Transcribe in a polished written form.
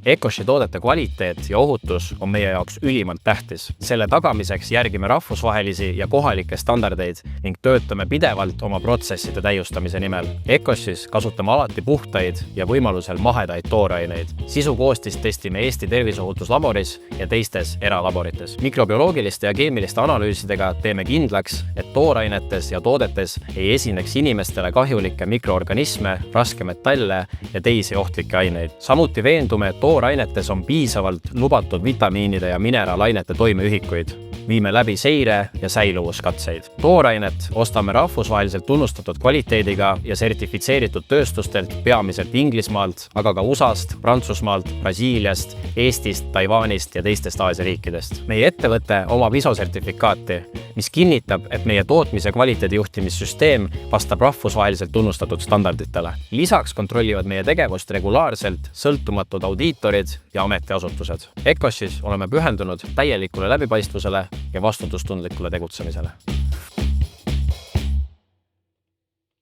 Ecoshi toodete kvaliteet ja ohutus on meie jaoks ülimalt tähtis. Selle tagamiseks järgime rahvusvahelisi ja kohalikke standardeid ning töötame pidevalt oma protsesside täiustamise nimel. Ecoshis kasutame alati puhtaid ja võimalusel mahedaid tooraineid. Sisukoostist testime Eesti terviseohutuslaboris ja teistes eralaborites. Mikrobioloogiliste ja keemiliste analüüsidega teeme kindlaks, et toorainetes ja toodetes ei esineks inimestele kahjulikke mikroorganisme, raskemetalle ja teisi ohtlikke aineid. Samuti veendume, et toorainetes on piisavalt lubatud vitamiinide ja mineraalainete toimeühikuid. Viime läbi seire ja säiluvuskatseid. Toorainet ostame rahvusvaheliselt tunnustatud kvaliteediga ja sertifitseeritud tööstustelt peamiselt Inglismaalt, aga ka USAst, Prantsusmaalt, Brasiiliast, Eestist, Taiwanist ja teistest Aasia riikidest. Meie ettevõte omab ISO-sertifikaati, mis kinnitab, et meie tootmise kvaliteedijuhtimissüsteem vastab rahvusvaheliselt tunnustatud standarditele. Lisaks kontrollivad meie tegevust regulaarselt sõltumatud audiitorid ja ametiasutused. Ecoshis oleme pühendunud täielikule läbipaistvusele ja vastutustundlikule tegutsemisele.